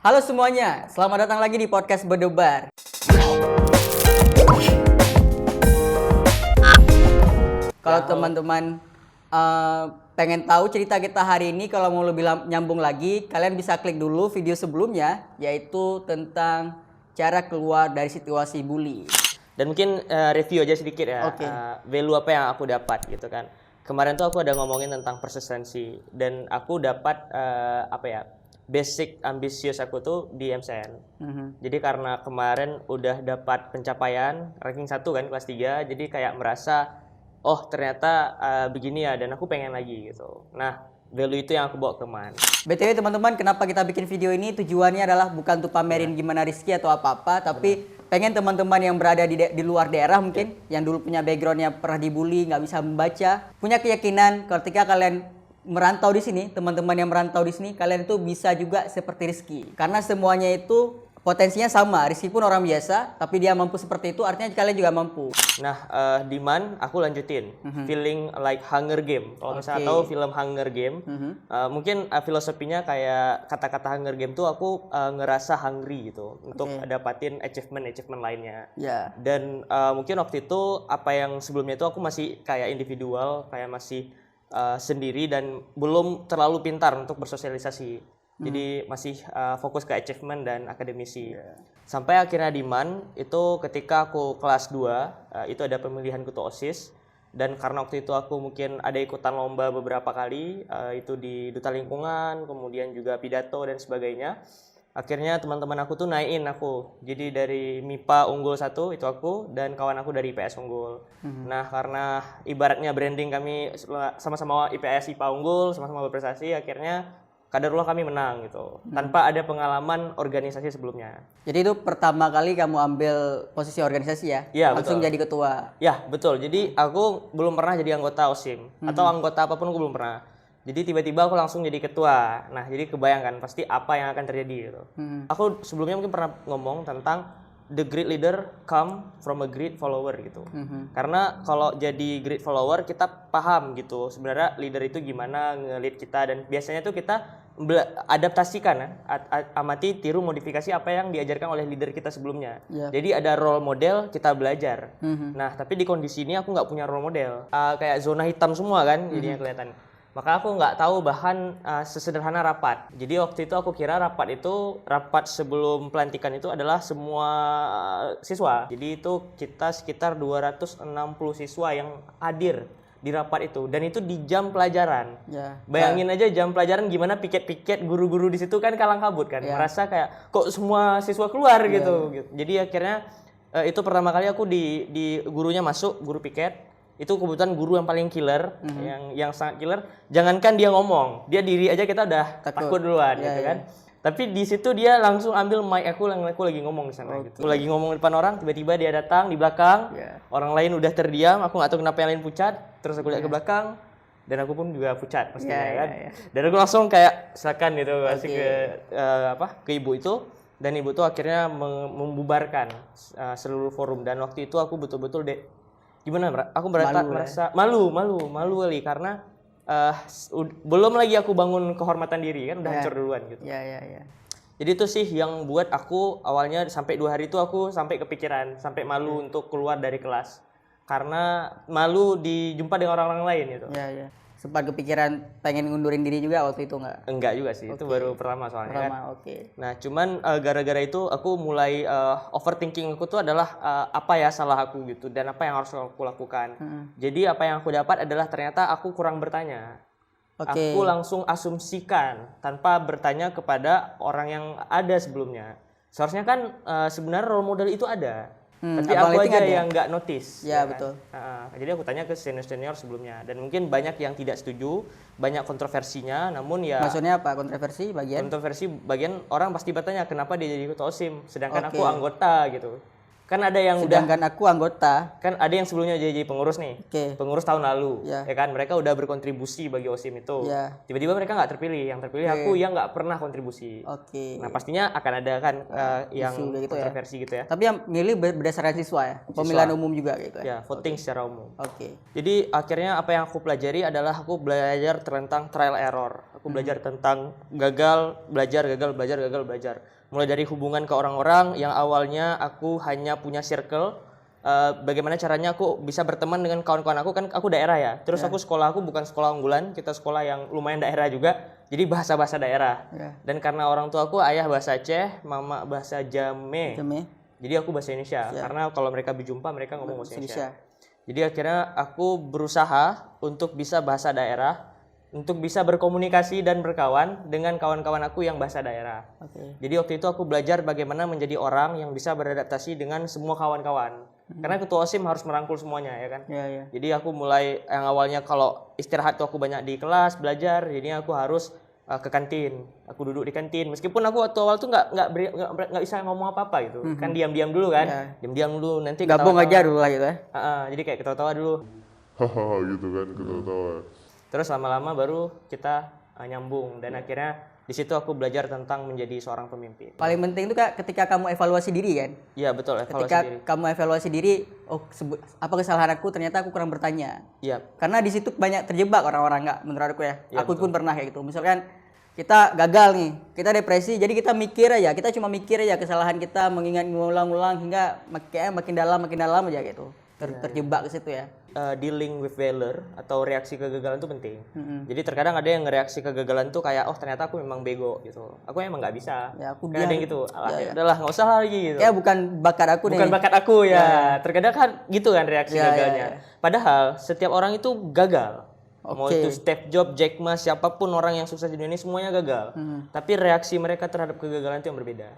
Halo semuanya, selamat datang lagi di podcast Berdebar. Kalau teman-teman pengen tahu cerita kita hari ini, kalau mau lebih nyambung lagi, kalian bisa klik dulu video sebelumnya, yaitu tentang cara keluar dari situasi bully. Dan mungkin review aja sedikit ya, value apa yang aku dapat gitu kan. Kemarin tuh aku ada ngomongin tentang persistensi dan aku dapat basic ambisius aku tuh di MCN. Jadi karena kemarin udah dapat pencapaian ranking 1 kan kelas 3, jadi kayak merasa oh ternyata begini ya dan aku pengen lagi gitu. Nah, value itu yang aku bawa ke MAN. BTW teman-teman, kenapa kita bikin video ini? Tujuannya adalah bukan untuk pamerin gimana Rizky atau apa-apa, tapi pengen teman-teman yang berada di luar daerah mungkin, yang dulu punya backgroundnya pernah dibully, nggak bisa membaca, punya keyakinan ketika kalian merantau di sini, teman-teman yang merantau di sini, kalian itu bisa juga seperti Rizky. Karena semuanya itu potensinya sama. Rizky pun orang biasa, tapi dia mampu seperti itu, artinya kalian juga mampu. Nah, di MAN aku lanjutin feeling like Hunger Game. Kalau misalnya tahu film Hunger Game, mungkin filosofinya kayak kata-kata Hunger Game tuh aku ngerasa hungry gitu untuk dapatin achievement lainnya. Dan mungkin waktu itu apa yang sebelumnya itu aku masih kayak individual, kayak masih sendiri dan belum terlalu pintar untuk bersosialisasi. Jadi masih fokus ke achievement dan akademisi. Sampai akhirnya di MAN itu ketika aku kelas 2 itu ada pemilihan ketua OSIS dan karena waktu itu aku mungkin ada ikutan lomba beberapa kali itu di duta lingkungan, kemudian juga pidato dan sebagainya. Akhirnya teman-teman aku tuh naikin aku. Jadi dari MIPA unggul 1 itu aku dan kawan aku dari IPS unggul. Nah, karena ibaratnya branding kami sama-sama IPS IPA unggul, sama-sama berprestasi, akhirnya kadarullah kami menang gitu, tanpa ada pengalaman organisasi sebelumnya. Jadi itu pertama kali kamu ambil posisi organisasi ya? Iya, langsung betul. Jadi ketua? Ya, betul. Jadi aku belum pernah jadi anggota OSIM, atau anggota apapun aku belum pernah. Jadi tiba-tiba aku langsung jadi ketua. Nah, jadi kebayangkan pasti apa yang akan terjadi gitu. Aku sebelumnya mungkin pernah ngomong tentang the great leader come from a great follower gitu. Karena kalau jadi great follower kita paham gitu sebenarnya leader itu gimana nge-lead kita dan biasanya tuh kita adaptasikan ya, amati, tiru, modifikasi apa yang diajarkan oleh leader kita sebelumnya. Jadi ada role model, kita belajar. Nah, tapi di kondisi ini aku nggak punya role model. Kayak zona hitam semua kan jadinya kelihatan. Maka aku nggak tahu bahan sesederhana rapat. Jadi waktu itu aku kira rapat sebelum pelantikan itu adalah semua siswa. Jadi itu kita sekitar 260 siswa yang hadir di rapat itu dan itu di jam pelajaran. Bayangin aja jam pelajaran gimana piket-piket guru-guru di situ kan kalang kabut kan. Merasa kayak kok semua siswa keluar gitu. Jadi akhirnya itu pertama kali aku di gurunya masuk, guru piket. Itu kebetulan guru yang paling killer, yang sangat killer. Jangankan dia ngomong, dia diri aja kita udah takut duluan gitu kan. Tapi di situ dia langsung ambil mic aku lagi ngomong di sana gitu. Aku lagi ngomong di depan orang, tiba-tiba dia datang di belakang. Orang lain udah terdiam, aku nggak tahu kenapa yang lain pucat. Terus aku lihat ke belakang dan aku pun juga pucat pastinya kan. Dan aku langsung kayak silakan gitu kasih ke ibu itu dan ibu tuh akhirnya membubarkan seluruh forum dan waktu itu aku betul-betul gimana aku merasa malu kali karena belum lagi aku bangun kehormatan diri kan udah hancur duluan gitu. Jadi itu sih yang buat aku awalnya sampai 2 hari itu aku sampai kepikiran, sampai malu untuk keluar dari kelas. Karena malu dijumpa dengan orang-orang lain gitu. Sempat kepikiran pengen ngundurin diri juga waktu itu nggak? Enggak juga sih, itu baru pertama soalnya kan. Nah, cuman gara-gara itu aku mulai overthinking aku tuh adalah apa ya salah aku gitu dan apa yang harus aku lakukan. Jadi apa yang aku dapat adalah ternyata aku kurang bertanya. Aku langsung asumsikan tanpa bertanya kepada orang yang ada sebelumnya. Seharusnya kan sebenarnya role model itu ada. Tapi aku aja yang nggak notice. Betul. Jadi aku tanya ke senior sebelumnya dan mungkin banyak yang tidak setuju, banyak kontroversinya. Namun ya. Maksudnya apa kontroversi bagian? Kontroversi bagian orang pasti bertanya kenapa dia jadi ketua OSIM, sedangkan aku anggota gitu. Kan ada yang sedangkan aku anggota. Kan ada yang sebelumnya jadi pengurus nih. Pengurus tahun lalu. Ya kan mereka udah berkontribusi bagi OSIM itu. Tiba-tiba mereka nggak terpilih. Yang terpilih aku yang nggak pernah kontribusi. Nah pastinya akan ada kan yang kontroversi gitu ya. Tapi yang milih berdasarkan siswa ya? Pemilihan umum juga gitu ya? Ya, voting secara umum. Jadi akhirnya apa yang aku pelajari adalah aku belajar tentang trial error. Aku belajar tentang gagal, belajar, gagal, belajar, gagal, belajar. Mulai dari hubungan ke orang-orang yang awalnya aku hanya punya circle, bagaimana caranya aku bisa berteman dengan kawan-kawan aku, kan aku daerah ya. Terus aku sekolah aku bukan sekolah unggulan, kita sekolah yang lumayan daerah juga. Jadi bahasa-bahasa daerah. Dan karena orang tua aku, ayah bahasa Aceh, mama bahasa Jame. Jadi aku bahasa Indonesia. Karena kalau mereka berjumpa mereka ngomong bahasa Indonesia. Jadi akhirnya aku berusaha untuk bisa bahasa daerah, untuk bisa berkomunikasi dan berkawan dengan kawan-kawan aku yang bahasa daerah. Jadi waktu itu aku belajar bagaimana menjadi orang yang bisa beradaptasi dengan semua kawan-kawan. Karena ketua OSIM harus merangkul semuanya ya kan. Jadi aku mulai yang awalnya kalau istirahat tuh aku banyak di kelas belajar, jadi aku harus ke kantin. Aku duduk di kantin. Meskipun aku waktu awal tuh nggak bisa ngomong apa-apa gitu. Kan diam-diam dulu kan. Diam-diam dulu nanti gabung aja dulu lah gitu ya. Jadi kayak ketawa-tawa dulu. Hahaha gitu kan, ketawa-tawa. Terus lama-lama baru kita nyambung dan akhirnya di situ aku belajar tentang menjadi seorang pemimpin. Paling penting itu Kak ketika kamu evaluasi diri kan. Iya betul, evaluasi Ketika diri. kamu evaluasi diri, apa kesalahan aku, ternyata aku kurang bertanya. Iya. Karena di situ banyak terjebak orang-orang nggak, menurut aku ya. Aku pun pernah kayak gitu. Misalkan kita gagal nih, kita depresi, jadi kita mikir aja, kita cuma mikir aja kesalahan kita, mengingat ngulang-ulang hingga makin dalam aja gitu. Terjebak ke situ ya. Dealing with failure atau reaksi kegagalan itu penting. Jadi terkadang ada yang ngereaksi kegagalan tuh kayak ternyata aku memang bego gitu. Aku emang nggak bisa. Ya, aku kan ada yang gitu. Udahlah nggak usah lagi gitu. Kayak bukan bakat aku nih. Bukan bakat aku ya. Terkadang kan gitu kan reaksi gagalnya. Padahal setiap orang itu gagal. Mau itu Steve Jobs, Jack Ma, siapapun orang yang sukses di dunia ini semuanya gagal. Tapi reaksi mereka terhadap kegagalan itu yang berbeda.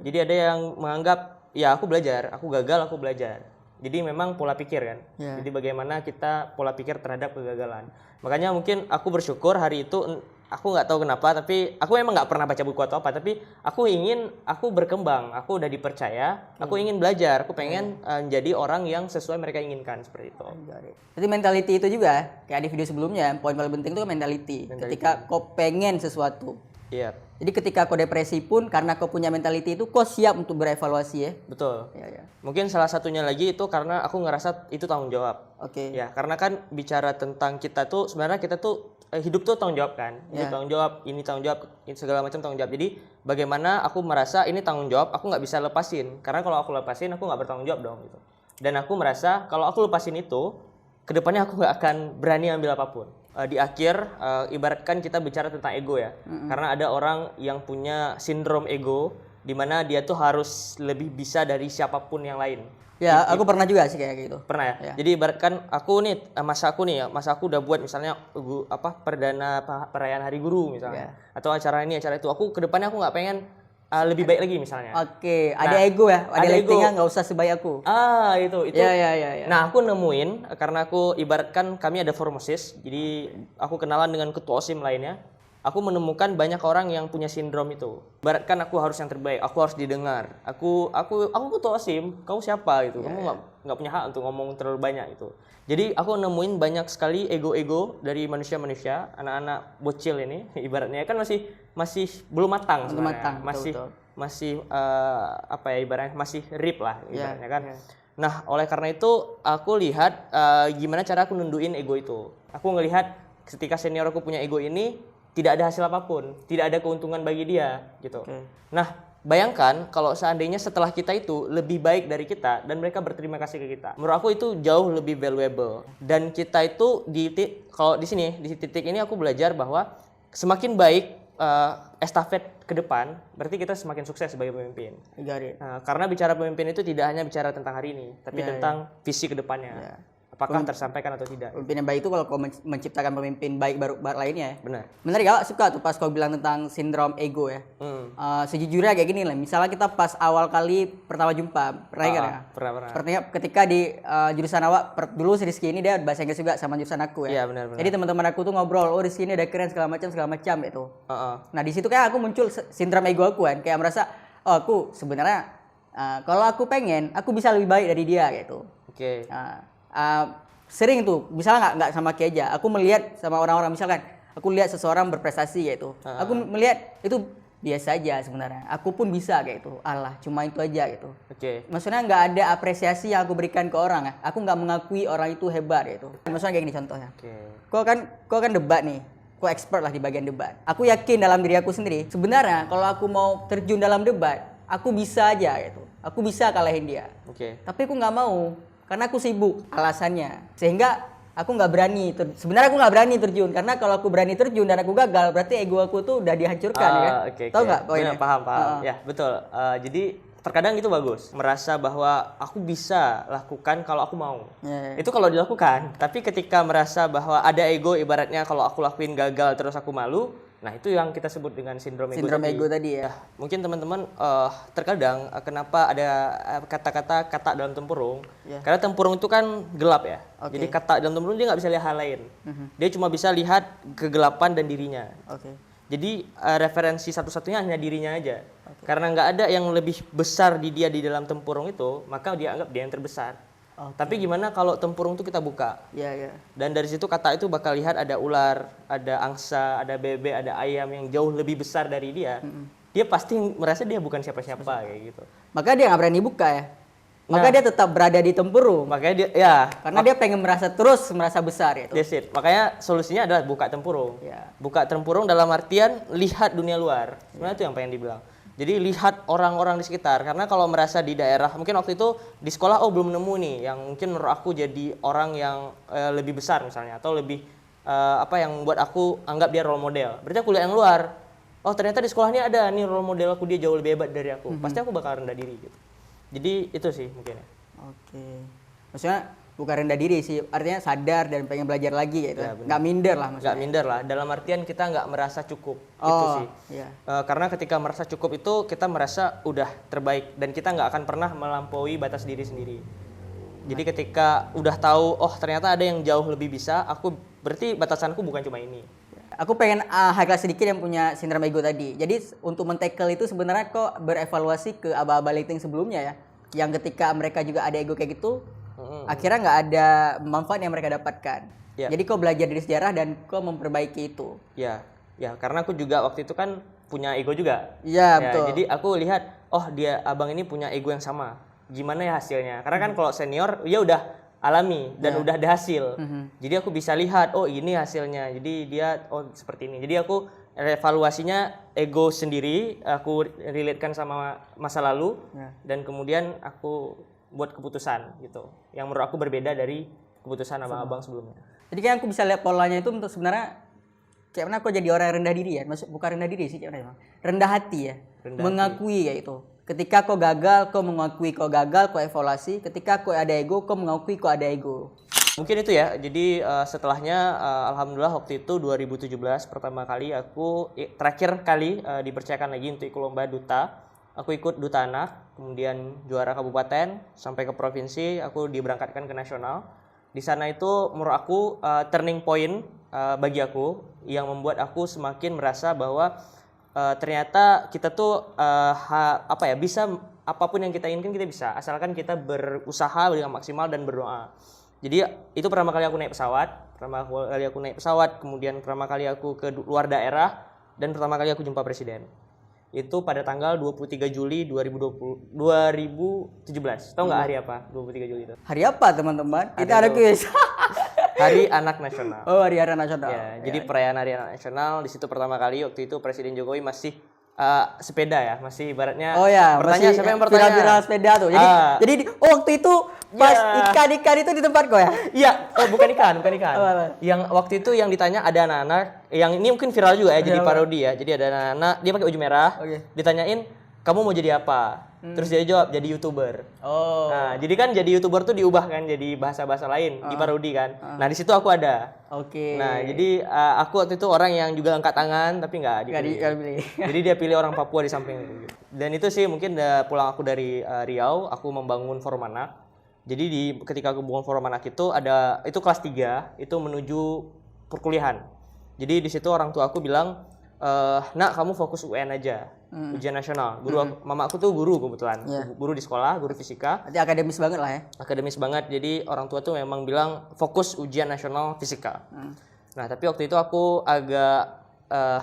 Jadi ada yang menganggap ya aku belajar, aku gagal, aku belajar. Jadi memang pola pikir kan. Jadi bagaimana kita pola pikir terhadap kegagalan. Makanya mungkin aku bersyukur hari itu, aku nggak tahu kenapa, tapi aku emang nggak pernah baca buku atau apa, tapi aku berkembang, aku udah dipercaya, aku ingin belajar, aku pengen menjadi orang yang sesuai mereka inginkan seperti itu. Jadi mentality itu juga kayak di video sebelumnya, poin paling penting itu mentality. Ketika kau pengen sesuatu. Iya. Jadi ketika kau depresi pun karena kau punya mentality itu, kau siap untuk berevaluasi ya. Betul. Mungkin salah satunya lagi itu karena aku ngerasa itu tanggung jawab. Ya, karena kan bicara tentang kita tuh sebenarnya kita tuh hidup tuh tanggung jawab kan. Hidup tanggung jawab, ini tanggung jawab, ini segala macam tanggung jawab. Jadi bagaimana aku merasa ini tanggung jawab, aku nggak bisa lepasin. Karena kalau aku lepasin aku nggak bertanggung jawab dong gitu. Dan aku merasa kalau aku lepasin itu, kedepannya aku nggak akan berani ambil apapun. Di akhir ibaratkan kita bicara tentang ego ya. Karena ada orang yang punya sindrom ego di mana dia tuh harus lebih bisa dari siapapun yang lain. Ya, aku pernah juga sih kayak gitu. Pernah ya? Jadi ibaratkan aku nih, masa aku udah buat misalnya perdana perayaan Hari Guru misalnya. Atau acara ini, acara itu. Aku kedepannya aku nggak pengen lebih baik lagi misalnya. Ada ego ya, ada lightingnya nggak usah sebaik aku. Itu. Ya. Nah aku nemuin, karena aku ibaratkan kami ada formosis, jadi aku kenalan dengan ketua OSIM lainnya. Aku menemukan banyak orang yang punya sindrom itu. Ibaratkan aku harus yang terbaik, aku harus didengar. Aku ketua OSIM, kamu siapa gitu? Kamu nggak punya hak untuk ngomong terlalu banyak itu. Jadi aku nemuin banyak sekali ego-ego dari manusia-manusia, anak-anak bocil ini, ibaratnya kan masih belum matang sebenarnya. Masih ibaratnya masih rip lah ibaratnya kan. Nah, oleh karena itu aku lihat gimana cara aku nunduin ego itu. Aku ngelihat ketika senior aku punya ego ini tidak ada hasil apapun, tidak ada keuntungan bagi dia gitu. Nah, bayangkan kalau seandainya setelah kita itu lebih baik dari kita dan mereka berterima kasih ke kita. Menurut aku itu jauh lebih valuable. Dan kita itu kalau di sini di titik ini aku belajar bahwa semakin baik estafet ke depan, berarti kita semakin sukses sebagai pemimpin. Karena bicara pemimpin itu tidak hanya bicara tentang hari ini, tapi tentang visi ke depannya. Apakah tersampaikan atau tidak? Pemimpin yang baik itu kalau kau menciptakan pemimpin baik baru lainnya ya. Benar. Menarik, gak suka tuh pas kau bilang tentang sindrom ego ya. Sejujurnya kayak gini lah. Misalnya kita pas awal kali pertama jumpa, pernah kan ya? Pernah. Sepertinya ketika di jurusan awak, dulu si Rizky ini dia bahasa Inggris juga sama jurusan aku ya. Iya benar. Jadi teman-teman aku tuh ngobrol, Rizky ini udah keren segala macam itu. Nah di situ kayak aku muncul sindrom ego aku kan, kayak merasa aku sebenarnya kalau aku pengen, aku bisa lebih baik dari dia gitu. Sering tuh, misalnya nggak sama Ki aja, aku melihat sama orang-orang, misalkan aku lihat seseorang berprestasi gitu, aku melihat itu biasa aja sebenarnya, aku pun bisa kayak itu, cuma itu aja gitu. Maksudnya nggak ada apresiasi yang aku berikan ke orang, aku nggak mengakui orang itu hebat gitu. Maksudnya kayak gini contohnya, kau kan debat nih, kok expert lah di bagian debat. Aku yakin dalam diri aku sendiri, sebenarnya kalau aku mau terjun dalam debat, aku bisa aja gitu. Aku bisa kalahin dia. Oke. Tapi aku nggak mau karena aku sibuk alasannya. Sehingga aku nggak berani. Sebenarnya aku nggak berani terjun karena kalau aku berani terjun dan aku gagal, berarti ego aku tuh udah dihancurkan ya kan? Oke. Tahu nggak poinnya? Benar, paham. Ya, betul. Jadi terkadang itu bagus, merasa bahwa aku bisa lakukan kalau aku mau. Itu kalau dilakukan. Tapi ketika merasa bahwa ada ego, ibaratnya kalau aku lakuin gagal terus aku malu, nah itu yang kita sebut dengan sindrom ego Tadi ya. Mungkin teman-teman terkadang kenapa ada kata dalam tempurung? Karena tempurung itu kan gelap ya. Jadi kata dalam tempurung dia nggak bisa lihat hal lain. Dia cuma bisa lihat kegelapan dan dirinya. Jadi referensi satu-satunya hanya dirinya aja. Karena nggak ada yang lebih besar di dia di dalam tempurung itu, maka dia anggap dia yang terbesar. Tapi gimana kalau tempurung itu kita buka? Iya. Dan dari situ kata itu bakal lihat ada ular, ada angsa, ada bebek, ada ayam yang jauh lebih besar dari dia. Dia pasti merasa dia bukan siapa-siapa kayak gitu. Maka dia nggak berani buka ya. Maka dia tetap berada di tempurung. Makanya dia ya. Karena dia pengen merasa besar ya. That's it. Makanya solusinya adalah buka tempurung. Ya. Buka tempurung dalam artian lihat dunia luar. Sebenarnya itu yang pengen dibilang. Jadi lihat orang-orang di sekitar, karena kalau merasa di daerah, mungkin waktu itu di sekolah belum nemu nih yang mungkin menurut aku jadi orang yang lebih besar misalnya, atau lebih yang membuat aku anggap dia role model. Berarti aku lihat yang luar, oh ternyata di sekolah ini ada nih role model aku, dia jauh lebih hebat dari aku, pasti aku bakal rendah diri gitu. Jadi itu sih mungkin ya. Maksudnya bukan rendah diri sih, artinya sadar dan pengen belajar lagi gitu. Ya, nggak minder lah maksudnya. Nggak minder lah, dalam artian kita nggak merasa cukup. Itu sih. Karena ketika merasa cukup itu kita merasa udah terbaik dan kita nggak akan pernah melampaui batas diri sendiri. Jadi ketika udah tahu, oh ternyata ada yang jauh lebih bisa, berarti batasanku bukan cuma ini. Aku pengen highlight sedikit yang punya sindrom ego tadi. Jadi untuk men-tackle itu sebenarnya kok berevaluasi ke aba-aba lighting sebelumnya ya. Yang ketika mereka juga ada ego kayak gitu, akhirnya nggak ada manfaat yang mereka dapatkan. Jadi kau belajar dari sejarah dan kau memperbaiki itu. Ya, karena aku juga waktu itu kan punya ego juga. Iya, betul. Jadi aku lihat, oh dia abang ini punya ego yang sama. Gimana ya hasilnya? Karena kan kalau senior, ya udah alami dan udah ada hasil. Jadi aku bisa lihat, oh ini hasilnya. Jadi dia, oh seperti ini. Jadi aku evaluasinya ego sendiri, aku relatekan sama masa lalu, dan kemudian aku buat keputusan gitu yang menurut aku berbeda dari keputusan abang-abang sebelumnya. Jadi kan aku bisa lihat polanya itu untuk sebenarnya kayak mana aku jadi orang yang rendah diri ya, maksud bukan rendah diri sih, rendah hati ya, mengakui kayak itu. Ketika kau gagal, kau mengakui kau gagal, kau evaluasi. Ketika kau ada ego, kau mengakui kau ada ego. Mungkin itu ya. Jadi setelahnya alhamdulillah waktu itu 2017 pertama kali aku terakhir kali dipercayakan lagi untuk ikut lomba duta. Aku ikut duta anak, kemudian juara kabupaten, sampai ke provinsi, aku diberangkatkan ke nasional. Di sana itu menurut aku turning point bagi aku yang membuat aku semakin merasa bahwa ternyata kita tuh bisa apapun yang kita inginkan kita bisa, asalkan kita berusaha dengan maksimal dan berdoa. Jadi itu pertama kali aku naik pesawat, kemudian pertama kali aku ke luar daerah, dan pertama kali aku jumpa presiden. Itu pada tanggal 23 Juli 2017. Tahu nggak hari apa? 23 Juli itu. Hari apa, teman-teman? Kita ada kuis. Hari Anak Nasional. Oh, Hari Anak Nasional. Ya, jadi perayaan Hari Anak Nasional di situ pertama kali waktu itu Presiden Jokowi masih sepeda ya, masih ibaratnya. Oh ya, bertanya siapa yang bertanya? Viral sepeda tuh. Jadi waktu itu pas ikan itu di tempat kau ya? Iya, bukan ikan. Yang waktu itu yang ditanya ada anak-anak, yang ini mungkin viral juga ya, jadi parodi ya. Jadi ada anak-anak, dia pakai baju merah, ditanyain, kamu mau jadi apa? Terus dia jawab, jadi YouTuber. Nah, jadi kan jadi YouTuber tuh diubah kan jadi bahasa-bahasa lain, diparodi kan. Nah, di situ aku ada. Nah, jadi aku waktu itu orang yang juga angkat tangan tapi nggak dipilih. Jadi dia pilih orang Papua di samping. Dan itu sih mungkin pulang aku dari Riau, aku membangun forum anak. Jadi ketika aku membangun forum anak itu itu kelas 3, itu menuju perkuliahan. Jadi di situ orang tua aku bilang, nak kamu fokus UN aja, ujian nasional. Mama aku tuh guru kebetulan, guru di sekolah, guru fisika. Berarti akademis banget lah ya. Akademis banget, jadi orang tua tuh memang bilang fokus ujian nasional fisika. Nah tapi waktu itu aku agak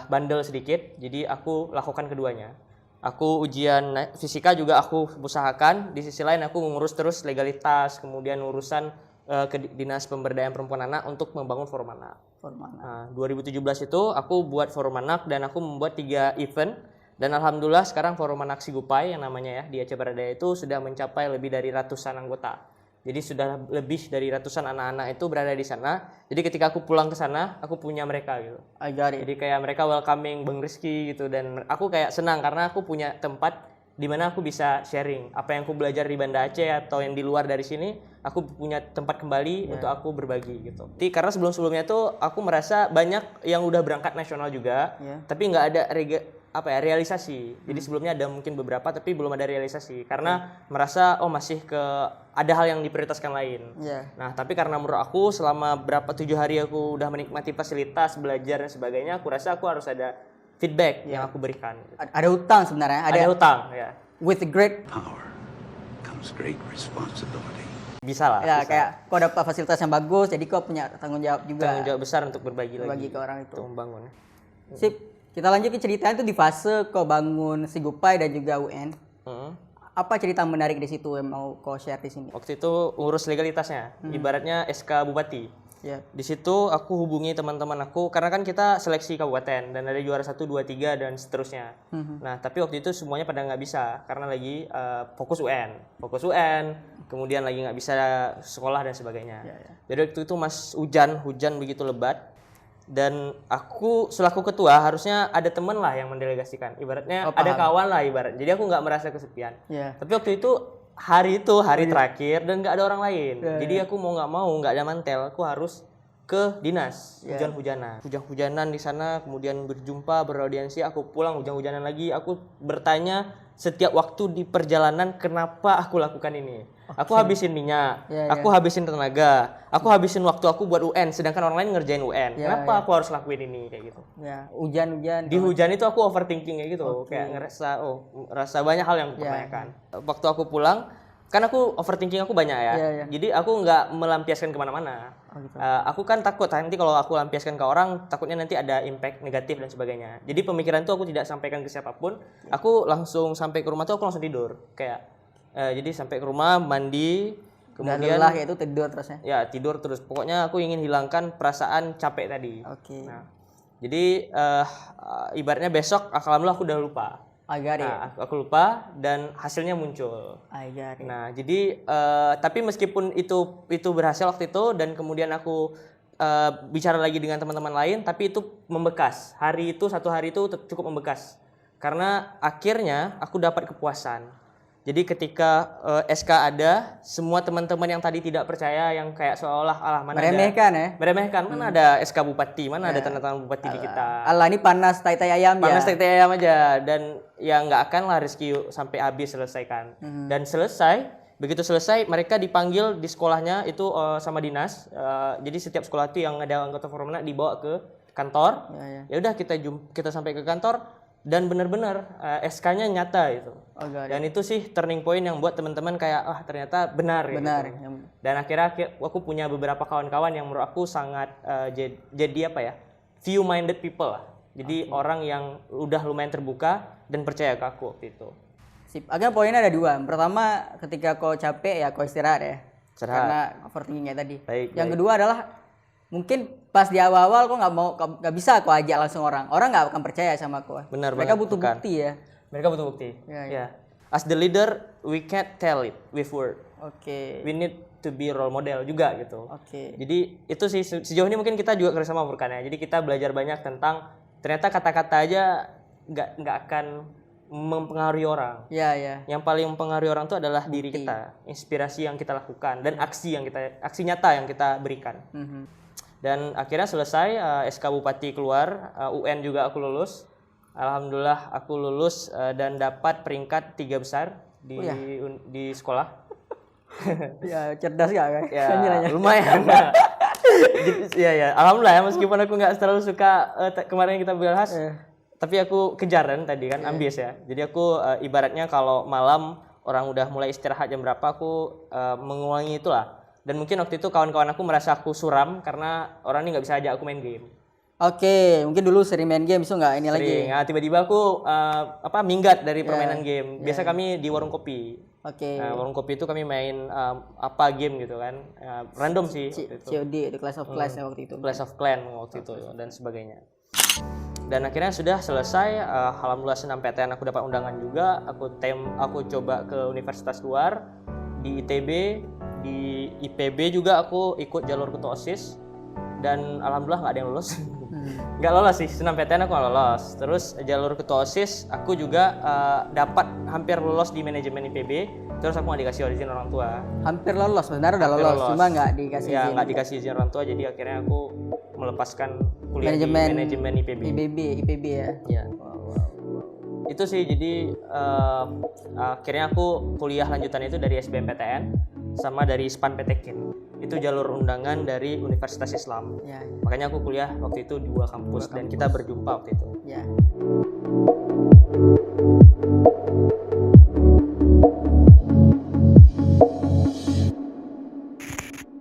bandel sedikit, jadi aku lakukan keduanya. Aku ujian fisika juga aku usahakan, di sisi lain aku ngurus terus legalitas, kemudian urusan ke Dinas Pemberdayaan Perempuan Anak untuk membangun forum anak. Formal. Nah, 2017 itu aku buat forum anak dan aku membuat 3 event dan alhamdulillah sekarang forum anak Sigupai yang namanya ya di Aceh Baradaya itu sudah mencapai lebih dari ratusan anggota. Jadi sudah lebih dari ratusan anak-anak itu berada di sana. Jadi ketika aku pulang ke sana, aku punya mereka gitu. I got it. Jadi kayak mereka welcoming Bang Rizky gitu dan aku kayak senang karena aku punya tempat di mana aku bisa sharing apa yang aku belajar di Banda Aceh atau yang di luar dari sini, aku punya tempat kembali untuk aku berbagi gitu. Jadi karena sebelum-sebelumnya tuh aku merasa banyak yang udah berangkat nasional juga, tapi nggak ada realisasi. Jadi sebelumnya ada mungkin beberapa tapi belum ada realisasi karena merasa masih ada hal yang diprioritaskan lain. Nah, tapi karena menurut aku selama 7 hari aku udah menikmati fasilitas, belajar dan sebagainya, aku rasa aku harus ada feedback yang aku berikan. Ada utang sebenarnya. Ada utang ya. With the great Power comes great responsibility. Bisa lah. ya bisa. kayak kau dapat fasilitas yang bagus, jadi kau punya tanggung jawab juga. Tanggung jawab besar untuk berbagi Berbagi lagi. ke orang itu. Untuk membangun. Sip. Kita lanjut ke ceritanya itu di fase kau bangun Sigupai dan juga UN. Apa cerita menarik di situ yang mau kau share di sini? Waktu itu urus legalitasnya, ibaratnya SK Bupati. Ya. Di situ aku hubungi teman-teman aku karena kan kita seleksi kabupaten dan ada juara 1, 2, 3 dan seterusnya. Nah, tapi waktu itu semuanya pada nggak bisa karena lagi fokus UN, kemudian lagi nggak bisa sekolah dan sebagainya. Jadi waktu itu hujan begitu lebat dan aku selaku ketua harusnya ada teman lah yang mendelegasikan. Ibaratnya ada kawan lah ibarat. Jadi aku nggak merasa kesepian. Tapi waktu itu hari terakhir dan nggak ada orang lain. Jadi aku mau nggak ada mantel, aku harus ke dinas hujan-hujanan di sana, kemudian beraudiensi, aku pulang hujan-hujanan lagi, aku bertanya setiap waktu di perjalanan kenapa aku lakukan ini. Aku habisin minyak, aku habisin tenaga, aku habisin waktu aku buat UN, sedangkan orang lain ngerjain UN. Kenapa aku harus lakuin ini kayak gitu? Ya, hujan-hujan. Di hujan itu aku overthinking kayak gitu, kayak ngerasa banyak hal yang aku pertanyakan. Waktu aku pulang, kan aku overthinking aku banyak ya. Jadi aku nggak melampiaskan kemana-mana. Aku kan takut nanti kalau aku lampiaskan ke orang, takutnya nanti ada impact negatif dan sebagainya. Jadi pemikiran itu aku tidak sampaikan ke siapapun. Aku langsung sampai ke rumah tuh aku langsung tidur. Jadi sampai ke rumah mandi, kemudian lelah itu tidur terusnya. Ya tidur terus. Pokoknya aku ingin hilangkan perasaan capek tadi. Nah, jadi ibaratnya besok alhamdulillah aku udah lupa. Aku lupa dan hasilnya muncul. Nah, jadi tapi meskipun itu berhasil waktu itu dan kemudian aku bicara lagi dengan teman-teman lain, tapi itu membekas. Satu hari itu cukup membekas. Karena akhirnya aku dapat kepuasan. Jadi ketika SK ada, semua teman-teman yang tadi tidak percaya, yang kayak seolah meremehkan, mana ada SK Bupati, mana ada tanda tangan Bupati di kita. Allah ini panas tai-tai ayam ya. Panas tai-tai ayam aja dan ya nggak akan lah Rizky sampai habis selesaikan. Dan begitu selesai mereka dipanggil di sekolahnya itu sama dinas. Jadi setiap sekolah itu yang ada anggota forum anak dibawa ke kantor. Ya udah kita sampai ke kantor. Dan benar-benar SK-nya nyata itu. Dan itu sih turning point yang buat teman-teman kayak ternyata benar. Gitu. Dan akhirnya aku punya beberapa kawan-kawan yang menurut aku sangat jadi few minded people lah. Jadi orang yang udah lumayan terbuka dan percaya ke aku waktu itu. Sip. Akhirnya poinnya ada 2. Pertama, ketika kau capek ya kau istirahat ya. Karena overthinking kayak tadi. Yang kedua adalah mungkin pas di awal-awal kok nggak bisa kok ajak langsung orang nggak akan percaya sama kau. Mereka butuh bukti ya. Mereka butuh bukti. As the leader we can't tell it with word. We need to be role model juga gitu. Jadi itu sih sejauh ini mungkin kita juga kerjasama Furkan ya. Jadi kita belajar banyak tentang ternyata kata-kata aja nggak akan mempengaruhi orang. Yang paling mempengaruhi orang itu adalah diri kita, inspirasi yang kita lakukan dan aksi nyata yang kita berikan. Dan akhirnya selesai SK Bupati keluar, UN juga aku lulus. Alhamdulillah aku lulus dan dapat peringkat 3 besar di sekolah. Ya cerdas gak kan? Ya lumayan. Ya alhamdulillah ya meskipun aku nggak terlalu suka kemarin kita bahas, tapi aku kejar tadi kan ambis ya. Jadi aku ibaratnya kalau malam orang udah mulai istirahat jam berapa aku mengulangi itulah. Dan mungkin waktu itu kawan-kawan aku merasa aku suram karena orang ini nggak bisa ajak aku main game. Mungkin dulu sering main game, itu nggak ini lagi. Nah, tiba-tiba aku minggat dari permainan game. Biasa kami di warung kopi. Oke. Nah, warung kopi itu kami main apa game gitu kan. Random sih waktu itu. COD, The Clash of Clans ya waktu itu. Clash of Clan waktu itu dan sebagainya. Dan akhirnya sudah selesai, alhamdulillah senam PTN aku dapat undangan juga. Aku coba ke universitas luar di ITB, di IPB juga aku ikut jalur ketua OSIS dan alhamdulillah nggak ada yang lulus. Nggak lolos sih, senam PTN aku nggak lolos. Terus jalur ketua OSIS aku juga dapat hampir lolos di manajemen IPB. Terus aku nggak dikasih izin orang tua. Hampir lolos, sebenarnya udah Hampir lolos, cuma nggak dikasih ya izin. nggak dikasih izin orang tua, jadi akhirnya aku melepaskan kuliah Manajemen di manajemen IPB. IPB ya. Ya. Itu sih, jadi akhirnya aku kuliah lanjutan itu dari SBMPTN sama dari SPAN PTKIN. Itu jalur undangan dari Universitas Islam. Ya. Makanya aku kuliah waktu itu 2 kampus dan kita berjumpa waktu itu. Ya.